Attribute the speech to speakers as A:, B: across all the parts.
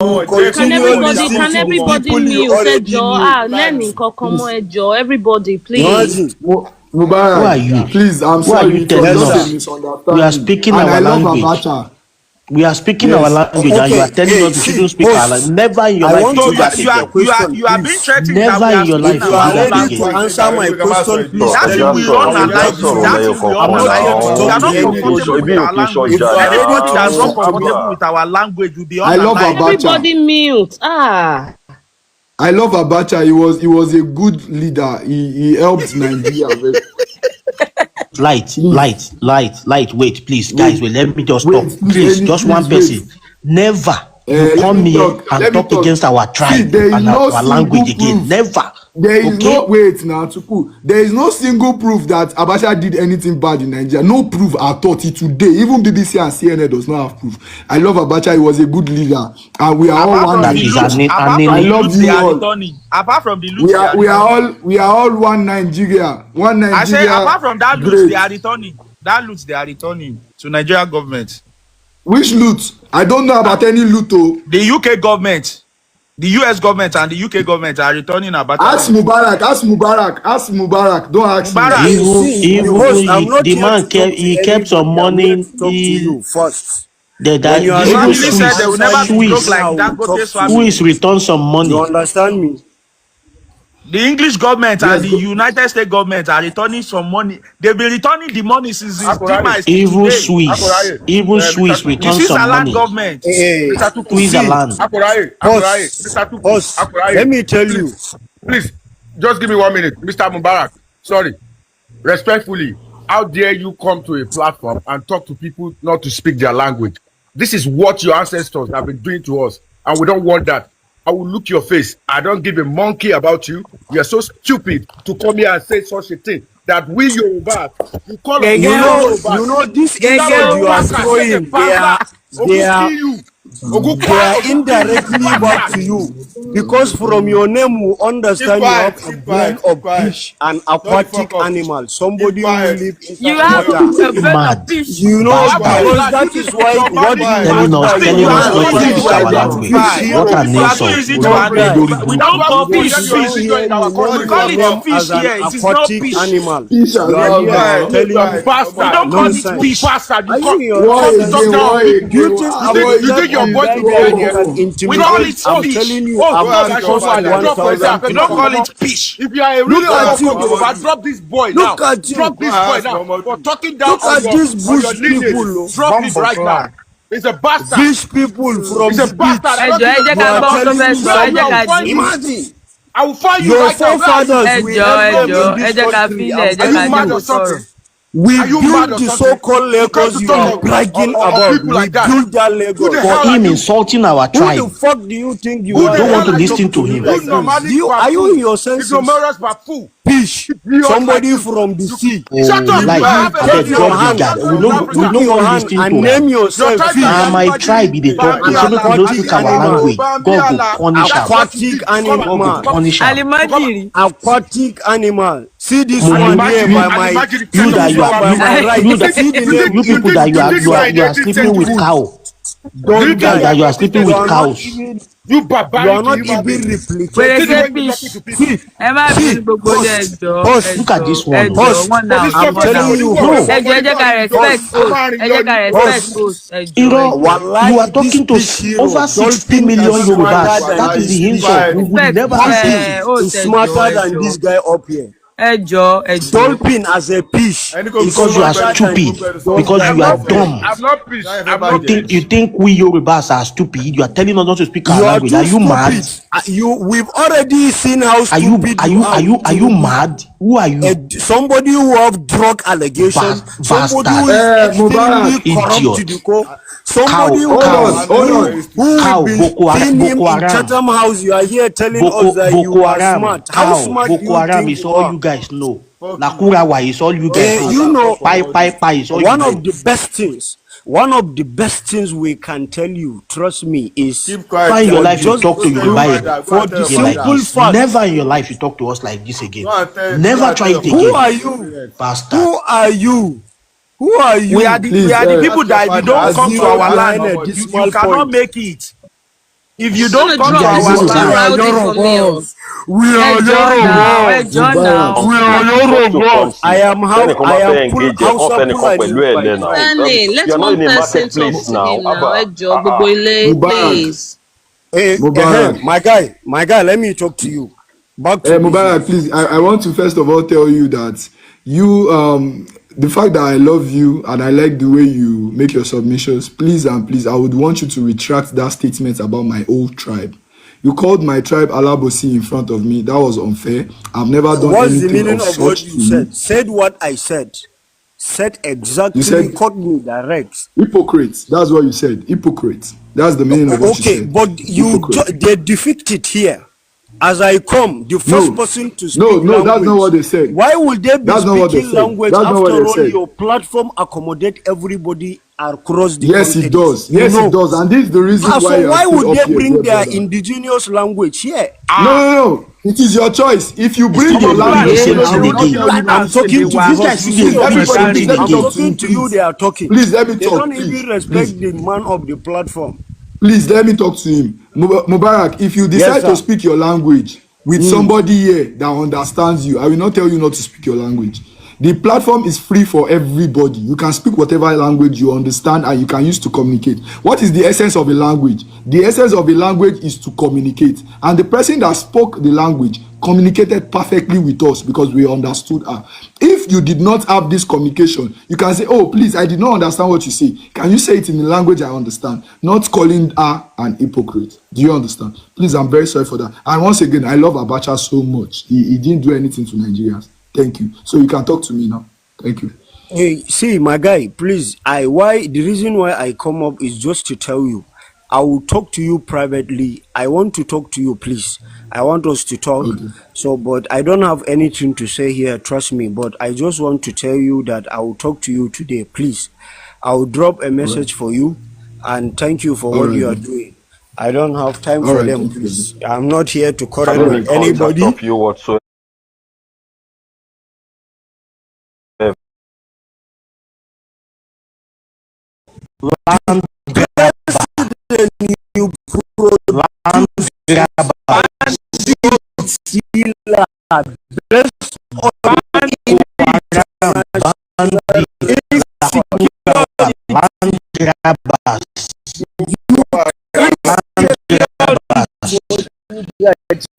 A: Can everybody mute? Learning Kokomo, everybody, please.
B: Mubarak, who are you? Please, I'm sorry.
C: You telling us? We are speaking our language. We are speaking our language, and you are telling us we shouldn't speak our language. Never in your life you do that again.
D: You are being threatened.
C: Never in your life you do that
D: again.
C: To
D: answer my question, please.
E: That's
D: if we all analyze it. That's if we all analyze it. We are not comfortable with our language. Anybody that's not comfortable with our language will be on.
B: I love Abacha.
A: Everybody mute. I
B: love Abacha. He was a good leader. He helped Nigeria.
C: Light. Wait, please, guys. Wait, let me just talk. Please, just one person. Never you come here and talk against our tribe and our language again. Never.
B: There is no Tuku. There is no single proof that Abacha did anything bad in Nigeria. No proof at all till today. Even BBC and CNN does not have proof. I love Abacha. He was a good leader, and we are all one. I love you all.
D: Apart from the loot,
B: we are all one Nigeria. One Nigeria.
D: I say apart from that loot, they are returning. That loot they are returning to Nigeria government.
B: Which loot? I don't know about any loot.
D: The UK government. The US government and the UK government are returning about.
B: Ask Mubarak. Don't ask
C: Mubarak. The man kept some money.
F: First.
C: Who is return some money?
F: You understand me?
D: The English government and the United States government are returning some money. They've been returning the money since
C: even Swiss return some money.
D: Government.
C: Switzerland.
F: Let me tell you.
G: Please, just give me 1 minute. Mr. Mubarak, sorry. Respectfully, how dare you come to a platform and talk to people not to speak their language? This is what your ancestors have been doing to us, and we don't want that. I will look your face. I don't give a monkey about you. You are so stupid to come here and say such a thing. That we Yoruba, you call us
F: Yoruba. This insult you are throwing, they are indirectly back to you. Because from your name we understand you have a brain of fish and aquatic animal. Somebody who live in
C: mad.
F: You know, because that is why what
C: telling us not to speak our language. What an insult.
D: We don't call fish. We call it fish here. It is not fish.
F: Animal.
D: We don't call it fish.
F: You think your boy
D: we call it fish.
F: I'm telling you,
D: we don't call it fish.
G: If you are a real drop this boy now. Drop this boy now. For talking down
F: on
G: these bush people. Drop it right now. It's a bastard.
F: These people from
G: it's a bastard.
F: Imagine.
G: I will find you
F: your
G: right now.
F: We built the so-called Lagos you are bragging about. We built that Lagos.
C: For him insulting our tribe.
F: Who the fuck do you think you
C: are?
F: We
C: don't want to listen to him.
F: Are you in your senses? Fish. Somebody from the sea.
C: Shut up. We don't want to listen to
F: name yourself.
C: My tribe, they talk. They don't speak our language. God will punish us.
F: Aquatic animal. Aquatic animal. See this one here by my
C: you people that you are sleeping with cow. Don't that you are sleeping with cows.
G: You are
F: not even replicating.
C: Look at this one.
F: I'm telling you,
C: you are talking to over 60 million Yorubas. That is the insult. We would never say
F: he's smarter than this guy up here. Dolphin as a fish
C: because you are stupid, because you are dumb.
G: I'm not fish.
C: You think we Yorubas are stupid? You are telling us not to speak our language. Are you mad?
F: We've already seen how stupid
C: are you mad? Who are you?
F: Somebody who have drug allegations. Somebody who is extremely corrupt to the core. Somebody who
C: Boko
F: in Chatham House. You are here telling us that you are smart. How smart
C: Boko Haram is all you guys know. Nakurawa is all you guys know.
F: You know,
C: Pai is all
F: one of the best things. One of the best things we can tell you, trust me, is
C: find your life you talk to Yoruba for the simple fact. Never in your life you talk to us like this again. Never try it again.
F: Who are you?
C: Bastard.
F: Who are you? Who are you?
D: We are the people that if you don't come to our land, you cannot make it.
F: If you don't come to
A: drop this
F: our
A: one
F: side,
A: rowdy for me.
F: we are
B: Mubarak.
F: I am Hausa Fulani by tribe.
A: Danny, let
D: You're not
A: one
D: in a
A: person talk
D: marketplace
A: to
D: now.
A: him now. Gbogbo ile,
B: Mubarak.
A: please.
B: Mubarak.
F: My guy, let me talk to you. Back to
B: Mubarak,
F: business.
B: please, I want to first of all tell you that you, the fact that I love you and I like the way you make your submissions, please and please, I would want you to retract that statement about my old tribe. You called my tribe Alabosi in front of me. That was unfair. I've never done
F: What's the
B: anything
F: meaning
B: of
F: of what
B: such
F: you
B: to you.
F: said? Said what I said. Said exactly,
B: You said
F: caught me direct.
B: hypocrite. That's what you said. Hypocrite. That's the meaning of what you
F: Okay,
B: said.
F: but they defeated here. As I come, the first person to speak language.
B: That's not what they said.
F: Why would they be
B: That's not what they
F: speaking
B: said.
F: language
B: That's not what
F: after
B: they
F: all?
B: said.
F: Your platform accommodate everybody across the
B: Yes,
F: country.
B: it does. Yes, it does. And this is the reason why
F: So
B: you are
F: why
B: still
F: would
B: up
F: they
B: here,
F: bring
B: dear
F: their
B: brother.
F: indigenous language here?
B: No. It is your choice. If you bring your language,
C: Same
B: I
C: thing
B: will not
C: again.
B: tell you not
F: I'm
B: to speak.
F: talking to
C: This guy still dey repeat
B: Everybody,
C: same
B: please
C: thing
B: let me
F: I'm
C: again.
B: talk to
F: talking
B: him,
F: to you,
B: please.
F: they are talking.
B: Please let me
F: They
B: talk,
F: don't
B: please.
F: even respect the man of the platform.
B: Please let me talk to him. Mubarak, if you
F: Yes,
B: decide
F: sir.
B: to speak your language with somebody here that understands you, I will not tell you not to speak your language. The platform is free for everybody. You can speak whatever language you understand and you can use to communicate. What is the essence of a language? The essence of a language is to communicate. And the person that spoke the language communicated perfectly with us because we understood her. If you did not have this communication, you can say, oh, please, I did not understand what you say. Can you say it in the language I understand? Not calling her an hypocrite. Do you understand? Please, I'm very sorry for that. And once again, I love Abacha so much. He didn't do anything to Nigerians. Thank you. So you can talk to me now. Thank you.
F: Hey, see, my guy, please. The reason why I come up is just to tell you. I will talk to you privately. I want to talk to you, please. I want us to talk.
B: Okay.
F: So, but I don't have anything to say here, trust me. But I just want to tell you that I will talk to you today, please. I will drop a
B: All right.
F: message for you and thank you for
B: All
F: what
B: right.
F: you are doing. I don't have time
B: All
F: for
B: right.
F: them,
B: Thank you.
F: please. I'm not here to
D: I
F: quarrel
D: know
B: All
D: the
F: with
B: right.
D: contact
F: anybody.
D: of you whatsoever.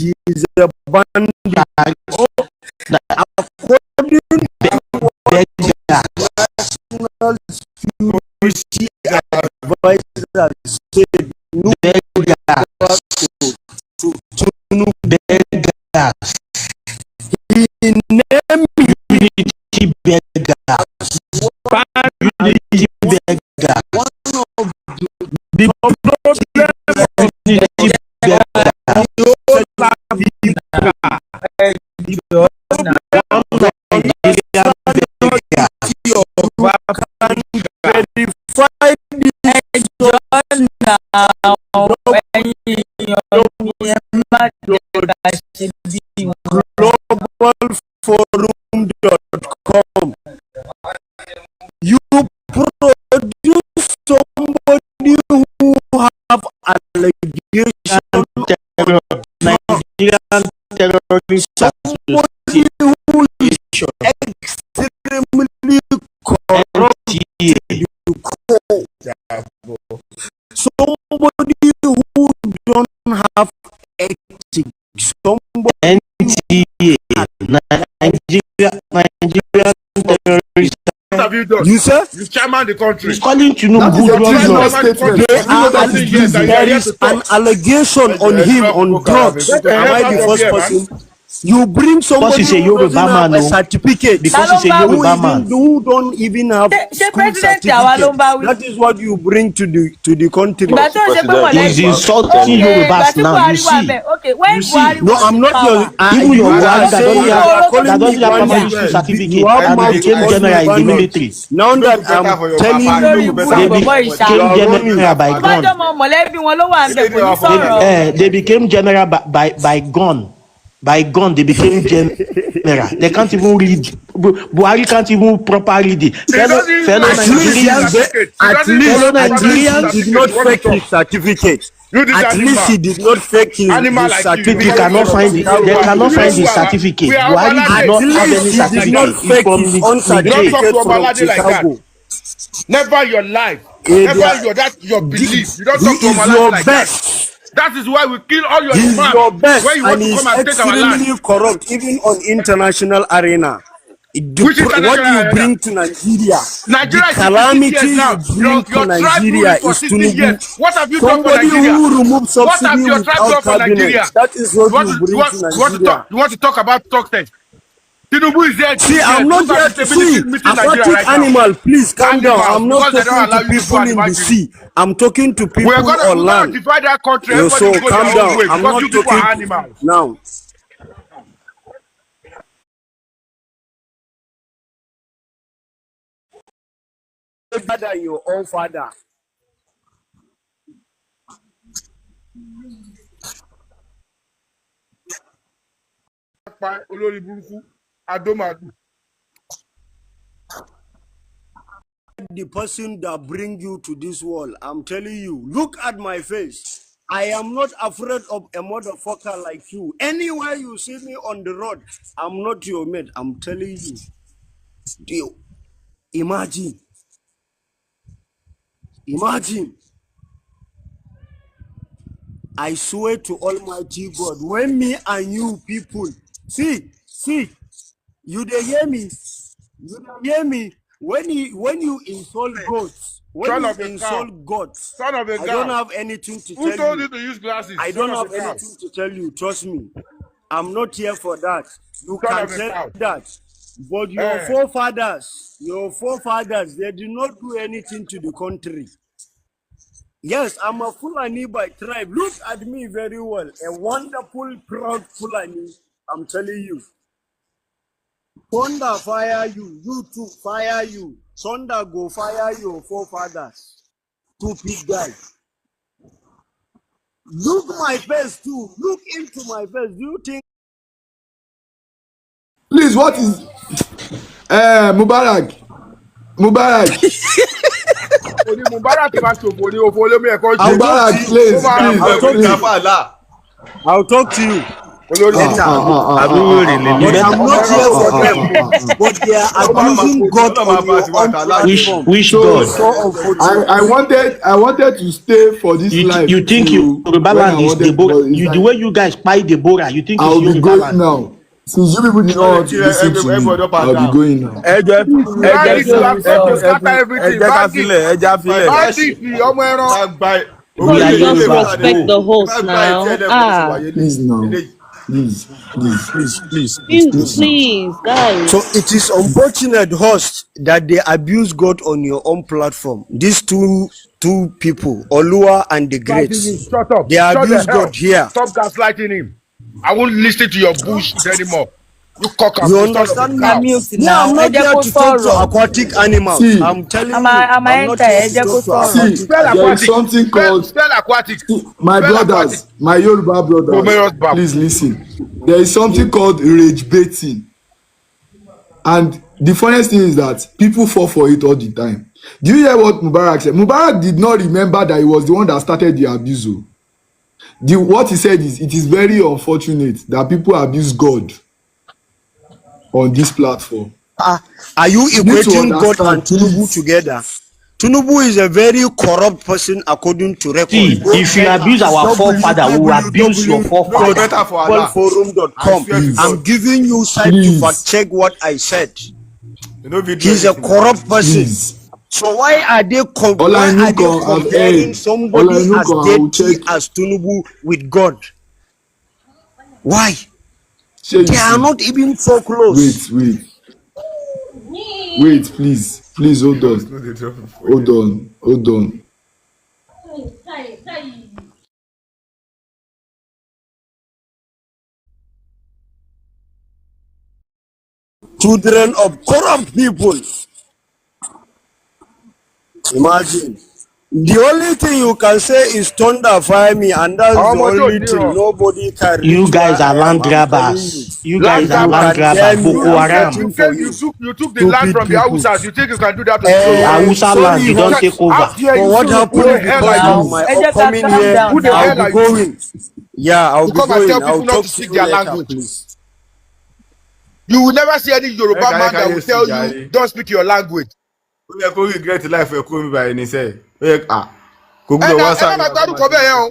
F: You is a band according national security advisor said no he named globalforum.com. You produce somebody who have allegation,
C: Nigerian terrorist
F: somebody who is extremely corrupt, somebody who don't have ethics, somebody
C: NTA, Nigerian terrorist.
G: What have you done?
F: you say
G: You chairman the country.
C: He's calling
B: That
C: Tinubu
B: is a
C: drug
B: criminal
C: lord.
B: statement.
F: They
B: Do you know that is treason?
F: there is an allegation on him on drugs.
G: Get the
F: Am
G: hell
F: I
G: out
F: the
G: of
F: first
G: here, man.
F: person? You bring somebody
C: he's a
F: who doesn't
C: Yoruba
F: have
C: man,
F: a
C: no.
F: certificate,
C: Because he's a Yoruba man.
F: who don't even have school certificate. That is what you bring to the country.
C: He's insulting Yorubas now. You see.
A: When Buhari
F: No,
A: was
F: I'm
A: in
F: not
A: power,
F: your.
C: Even your
F: You
C: Buhari
F: are
C: that
F: saying you are calling
C: doesn't
F: me
C: have primary
F: bandit.
C: school
F: You
C: certificate
F: have
C: and he
F: mouth to
C: became
F: call me
C: general in the
F: bandit.
C: military.
F: Now that I'm telling you
C: They
F: that you
C: became
F: are running.
C: general by gun. They became general by gun. By gun, they became general. They can't even read. Buhari can't even properly read it. Fellow
F: At least
C: Nigerians,
F: he did not
C: Nigerians,
F: fake his certificate.
G: You this
F: At least
G: animal.
F: he did not fake
G: Animal
F: his
G: like you.
C: People
G: What
F: certificate
G: is
C: cannot
G: wrong
F: from
G: with
C: find
G: you?
C: it.
G: You
C: They
F: Chicago.
G: know,
C: cannot
G: you know
C: find
G: who
C: his
G: are we
C: certificate.
G: are
C: Buhari did
F: At
G: Obalade.
C: not
G: You
C: have
G: don't
C: any
F: least
G: talk
F: he
G: to us
F: did
G: like
F: not
G: that.
C: certificate. It's
F: fake
C: from
F: his own
G: You don't
C: Nigeria.
G: talk to
F: certificate from
G: Obalade like that.
F: Chicago.
G: Never in your life.
F: Eh, they
G: Never
F: are-
G: in your belief. You don't
F: he
G: talk to
F: is
G: Obalade
F: your
G: like that.
F: best.
G: That is why we kill all your
F: He's
G: imams
F: your
G: when
F: best,
G: you
F: and
G: want to
F: he's
G: come and take our land.
F: extremely corrupt, even on international arena.
G: Which
F: What
G: international
F: you
G: arena?
F: bring to Nigeria, the
G: Nigeria is 66
F: calamity
G: years
F: you
G: now.
F: bring to
G: Your tribe
F: Nigeria
G: ruling for
F: is
G: 60 years.
F: Tinubu.
G: What have you done for
F: Somebody
G: Nigeria?
F: who removed
G: What have
F: subsidy
G: your tribe
F: without
G: done for
F: cabinet.
G: Nigeria?
F: That is what you bring to Nigeria.
G: You want to talk about success? Tinubu is there
F: See,
G: 2 years.
F: I'm not
G: Look at
F: here
G: the
F: to
G: stability
F: see
G: meeting Nigeria
F: aquatic
G: right now.
F: animal. Please calm down.
G: Animals,
F: I'm not
G: because they don't
F: talking to
G: allow you to go
F: people
G: and
F: in the
G: evacuate.
F: sea. I'm talking to people on
G: We're gonna
F: land.
G: divide that country.
F: You
G: Everybody will
F: so
G: go their
F: calm
G: own
F: down.
G: way
F: I'm
G: because
F: not
G: you people
F: talking
G: are
F: to
G: animals.
F: now. Better than your own father.
G: Olórí burúkú, Adomadu.
F: The person that bring you to this world, I'm telling you, look at my face. I am not afraid of a motherfucker like you. Anywhere you see me on the road, I'm not your mate. I'm telling you. Deal. Imagine. Imagine. I swear to Almighty God, when me and you people, see, you dey hear me? You dey hear me? When you insult God, when
G: Son
F: you
G: of a cow.
F: insult God,
G: Son of a
F: I don't
G: cow.
F: have anything to
G: Who
F: tell
G: told
F: you.
G: you to use glasses?
F: I
G: Son
F: don't
G: of a
F: have
G: cow.
F: anything to tell you. Trust me. I'm not here for that. You
G: Son
F: can
G: of a
F: tell
G: cow.
F: that. But
G: Eh.
F: your forefathers, they did not do anything to the country. Yes, I'm a Fulani by tribe. Look at me very well. A wonderful, proud Fulani. I'm telling you. Thunder fire you. You too fire you. Thunder go fire your forefathers. Stupid guy. Look my face too. Look into my face. Do you think
B: Please, what is Mubarak? Mubarak.
G: Òní Mubarak máa ṣòfò ní òfò olómi ẹ̀kọ́
F: I'll
G: ṣe.
F: talk to
B: Mubarak,
F: you?
G: Ó
B: please,
G: máa
B: please,
F: I'll
G: fọ
F: talk to
B: please.
F: you. I'll talk to you
G: olórí
B: Ah,
F: later.
B: ah, ah, ah,
C: Àbí
B: ah,
C: wèrè
B: ah, ah,
C: lélẹ̀.
F: But
B: ah,
F: I'm
G: ọmọ
F: not here
G: ẹranko
F: for
B: ah,
G: ọdẹ
F: them.
B: ah,
G: kò
B: ah, ah.
F: But they are
G: ó máa máa
F: abusing
G: fò ní.
F: God on your own platform.
C: Which God?
B: So
F: So unfortunate.
B: I wanted to stay for this
C: You
B: life
C: think
B: till
C: Yoruba
B: when I
C: land is
B: wanted,
C: Deborah?
B: but it's
C: You the
B: like
C: way you guys buy Deborah, you think it's
B: I'll be
C: Yoruba
B: going
C: land?
B: now. Since you people did not want to listen to me, I'll be going now.
A: Please, we beg
G: Bandits
A: you,
G: have come to
A: resolve.
G: scatter everything. Bandits ni ọmọ ẹran.
C: We are
A: Please just
C: Yoruba.
A: respect
C: Go.
A: the host now.
B: Please now, please, please.
A: Please,
F: So
A: guys.
F: it is unfortunate, host, that they abuse God on your own platform. These two people, Olua and the
G: Gaslighting him.
F: Greats,
G: Shut up.
F: they
G: Shut the
F: abuse
G: hell.
F: God here.
G: Stop gaslighting him. I won't listen to your bullshit anymore. You cock up,
F: You
G: you son of a
F: understand
A: Máa
F: me?
G: cow.
A: mute
F: Me, I'm
A: now. Ẹ
F: not
A: jẹ́
F: here
A: kó
F: to talk to
A: sọ̀rọ̀.
F: aquatic animals.
B: See,
F: I'm telling you,
A: A máa
F: I'm not
A: enter,
F: here
A: ẹ
F: to
A: jẹ́ kó
F: talk to
A: sọ̀rọ̀.
B: see,
F: aquatic
G: Spell
B: there is
G: aquatic.
F: animals.
B: something called
G: Spell aquatic.
B: my
G: Spell aquatic.
B: brothers, my Yoruba brothers.
G: Pomerous Bab.
B: Please listen. There is something called rage baiting, and the funniest thing is that people fall for it all the time. Do you hear what Mubarak said? Mubarak did not remember that he was the one that started the abuse. Oh. What he said is it is very unfortunate that people abuse God on this platform.
F: Are you
B: You need to
F: equating God and
B: understand,
F: Tunubu
B: please.
F: together? Tunubu is a very corrupt person according to record.
C: See,
F: Go
C: if you
F: check
C: abuse our forefather, we will abuse your forefather.
F: www.forum.com.
B: Please,
F: I'm giving you site to fact
B: please,
F: check what I said. He's a corrupt person.
B: please.
F: So why are they
B: All I know, I've
F: comparing
B: heard. All
F: somebody
B: I know,
F: as
B: I will
F: dirty
B: check.
F: as Tunubu with God? Why?
B: Shey you
F: They are
B: see.
F: not even so close.
B: Wait, please, please hold on, hold on.
F: Children of corrupt people. Imagine. The only thing you can say is thunder fire me, and that's the only thing. Nobody can reach
C: You guys
F: where
C: are
F: I am.
C: land
F: I'm telling you.
C: grabbers. You
G: Land
C: guys are
F: You
C: land
F: can
G: grabbers.
F: hear
C: grabbers.
F: me.
C: Boko
F: I'm
C: Haram.
F: waiting for you.
G: You took the land
F: Stupid
G: from the
F: people.
G: Hausas. You think you can do that to the Yoruba?
C: Hausa
F: Sorry,
C: land, they don't take
G: How
C: over.
G: dare
F: for
G: you?
F: what
G: Who the
F: happened
G: hell are
F: because of
A: Now,
G: you?
F: my
A: Ejeka,
F: upcoming
A: calm
F: here,
A: down
G: Who the
F: I'll
A: now.
G: hell
F: be
G: are you
F: going. Yeah, I'll
G: to
F: be
G: come and tell
F: going. I'll
G: people not
F: talk
G: to
F: to
G: speak
F: you
G: their
F: later,
G: language?
F: please.
G: You will never see any Yoruba man that will tell you don't speak your language.
B: regret life by any say.
G: Ẹ má máa gbárùkọ bẹ́ẹ̀ yẹn o.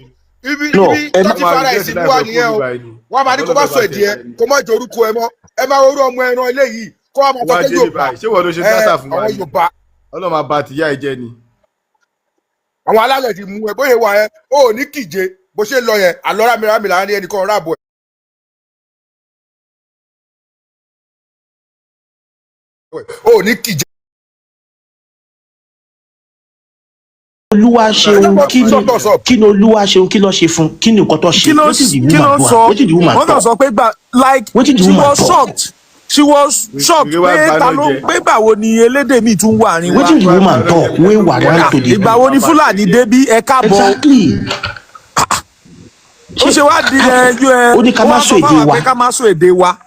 G: Ibi
C: No,
G: tó ti fara ẹ̀sìn mú wa nìyẹn o. Wọ́n máa ní kó má sọ èdè ẹ, kó má jẹ orúkọ ẹ mọ́. Ẹ máa orú ọmọ ẹran eléyìí kó wá máa sọ pé Yorùbá. Àwọn Yorùbá.
B: Ọlọ́run àbá ti yá ìjẹ ni.
G: Àwọn alálẹ̀ ti mú ẹ bóyá wà ẹ. O ò ní kíje bó ṣe lọ yẹn. Àlọ́ rámìrámì là ń rí ẹnìkan ráàbọ̀ ẹ̀. O ò ní kíje.
C: Olúwa ṣeun kí ni Olúwa ṣeun kí ló ṣe fún kí ni nǹkan tó ṣe wetin the woman
E: wọ́n kàn sọ pé
C: Wetin the
E: she
C: woman
E: was
C: talk?
E: shocked pé ta ló pé ìgbà wo ni elédè mi tún wà ní wa
C: wetin the woman talk wey warrant to dey.
E: ìgbà wo ni Fúlàní débí ẹ káàbọ̀
C: Exactly.
E: ó ṣe wá di
C: ó ní ká má sọ èdè wa.
E: pé ká má sọ èdè wa.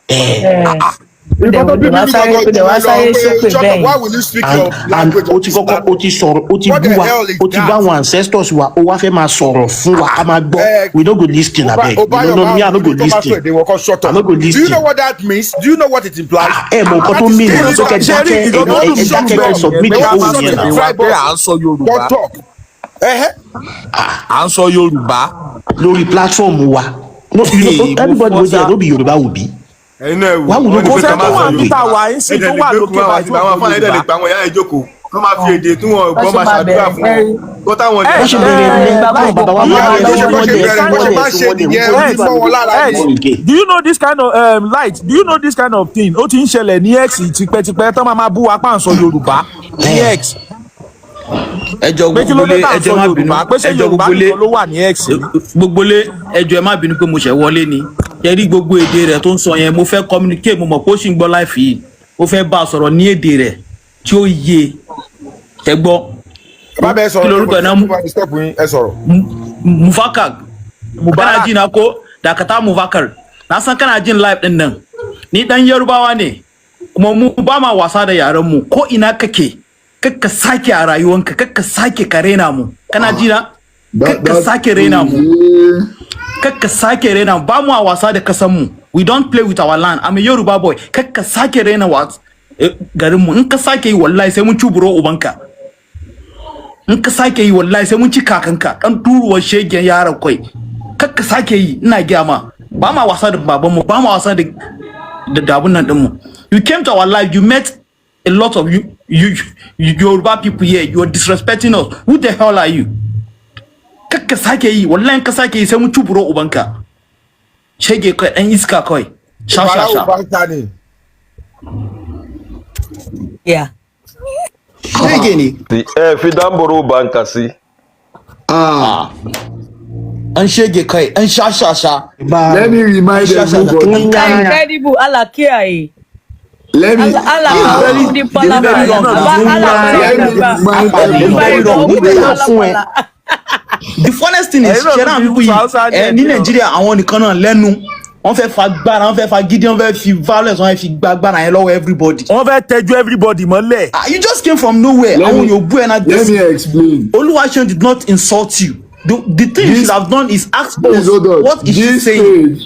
G: Nǹkan tó bí mi ní kankan jù
A: wá
G: ẹ lọ
A: sáyé
G: pé
A: ṣépè
G: shut up,
A: bẹ́ẹ̀.
G: why will you speak
C: and
G: your language
C: o
G: on
C: ti
G: this
C: kọ́kọ́
G: platform?
C: o ti sọ̀rọ̀ o ti
G: What
C: bú
G: the
C: wa
G: hell is
C: o ti
G: that?
C: bá àwọn ancestors wa o wá fẹ́ máa sọ̀rọ̀ fún wa ká máa gbọ́ we no go lis ten abeg no me I no go lis ten I no go lis
G: Do you know
C: ten.
G: what that means? Do you know what it implies?
C: ẹ mọ nǹkan tó mean
G: That is
C: tó kẹ
E: ṣe rí
C: dákẹ́
E: ìgbà tó dùn
C: ẹ
E: mí
C: dákẹ́ kẹ submit
E: pé ká má
C: ohun
E: sọ
C: yẹn
E: èdè
C: náà.
E: wa pé à ń sọ Yorùbá
G: Don't talk.
E: à ń sọ Yorùbá.
C: lórí platform wa no you know everybody wey there no be Yoruba will be.
B: Ẹ̀yin náà
C: Why would you go
E: kò
C: for
E: sẹ́ni tó wà
C: Yorùbá?
E: níta wà ń sìn tó wà lókè báyìí tó
B: àwọn
E: wà
B: afáàní dẹ̀ lè pa àwọn ìyá ìjókòó kọ́ máa fi èdè tí wọ́n gbọ́ máa ṣàdúrà fún wọn kó táwọn
C: wọ́n ṣe bẹ̀rẹ̀ ní bàbá wa máa
G: Bó ṣe
C: wọ́n
G: ṣe nìyẹn ó ti mọ́ wọn lára yìí.
E: do you know this kind of light do you know this kind of thing ó ti ń ṣẹlẹ̀ ní x tipẹ́tipẹ́ tán máa bú wa pàǹsọ Yorùbá ní x
H: ẹjọ
E: pé kí ló dé
H: gbogbole
E: tá à ń
H: ẹjọ
E: sọ
H: má bínú
E: Yorùbá pé ṣé
H: ẹjọ
E: Yorùbá
H: gbogbole
E: nìkan ló wà ní x ni.
H: gbogbole ẹjọ ẹ má bínú pé mo ṣẹ̀ wọlé ni ẹ rí gbogbo èdè rẹ̀ tó ń sọ yẹn mo fẹ́ communicate mo mọ̀ pé ó sì ń gbọ́ láìfì yìí ó fẹ́ bá a sọ̀rọ̀ ní èdè rẹ̀ tí ó yé ẹ gbọ́ kí lorúkọ ẹ náà
G: ẹ sọ̀rọ̀.
H: Mubarak kana ji na ko dakata Mubarak na san kana jin live din nan ni dan Yarubawa ne kuma mu ba ma wasa da yaran mu ko ina kake kakka sake a rayuwanka kakka sake ka rena mu kana ji na kakka sake rena mu kakka sake rena mu ba mu a wasa da kasan mu we don't play with our land I'm a Yoruba boy kakka sake rena wa garin mu in ka sake yi wallahi sai mun cuburo ubanka in ka sake yi wallahi sai mun ci kakanka dan turuwar shegen yaron kai kakka sake yi ina giya ma ba ma wasa da baban mu ba ma wasa da dabun nan din mu you came to our life you met a lot of Yoruba people here you are disrespecting us who the hell are you kakka sake yi wallahi ka sake yi sai mun cuburo ubanka shege kai dan iska kai sha sha sha
A: Yeah.
C: shege ne
D: fi damboro banka si
H: an shege kai an sha sha sha
B: let me remind everybody
A: Incredible. Allah kiyaye.
B: let me
A: Allah di
H: the funnest thing is sharon people yìí ní Nàìjíríà àwọn nìkan náà lẹ́nu wọ́n fẹ́ fa gbára wọ́n fẹ́ fa gidi wọ́n fẹ́ fi violence wọ́n fẹ́ fi gba gbára yẹn lọ́wọ́ everybody.
E: wọ́n fẹ́ tẹ́jú everybody mọ́lẹ̀.
H: You just came from nowhere àwọn yòókù ẹ̀ náà
B: let me explain.
H: Oluwaseun did not insult you the thing you should have done is ask us what is she saying.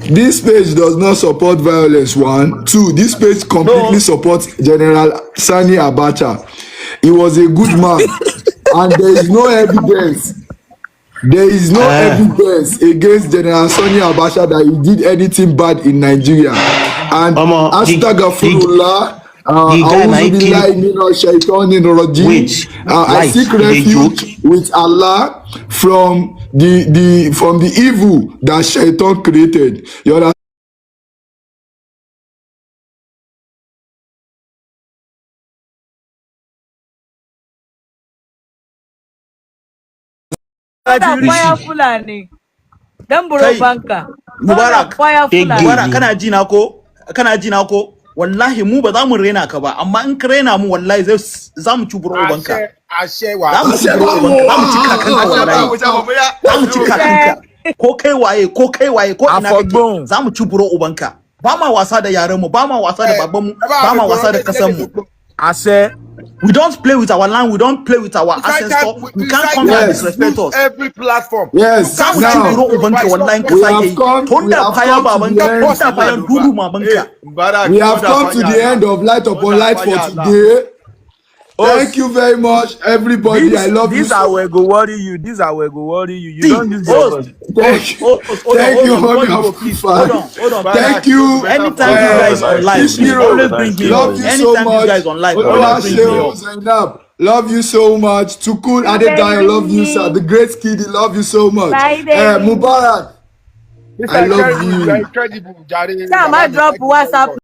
B: This page does not support violence. 1, 2. This page completely supports General Sani Abacha. He was a good man, and there is no evidence. There is no evidence against General Sani Abacha that he did anything bad in Nigeria. And Astagfirullah, I seek refuge with Allah from the evil that Shaitan created. You understand?
A: Fire Fulani. Dan buro banka.
H: Mubarak
A: Fire Fulani.
H: kana ji na ko wallahi mu ba za mu rena ka ba amma in ka rena mu wallahi za mu ci buro ubanka za mu ci buro ubanka za mu ci kakanka wallahi za mu ci kakanka ko kai waye ko ina kake za mu ci buro ubanka ba ma wasa da yaran mu ba ma wasa da baban mu ba ma wasa da kasan mu
E: Ase,
H: we don't play with our land, we don't play with our ancestors. We can't come here and disrespect us.
G: Every platform.
B: Yes. Now, we have come to the end of Light Upon Light for today. Thank you very much, everybody. I love you.
E: This I will go worry you. This I will go worry you. You don't use your
B: Thank you. Thank you,
H: hold on.
B: Thank you.
H: Anytime you guys on live, always bring me up. Anytime you guys on live, always bring me up.
B: Love you so much. Tukul Adedayo, love you, sir. The great Skiddy, love you so much. Mubarak, I love you.
G: Incredible.
A: Now, my drop WhatsApp.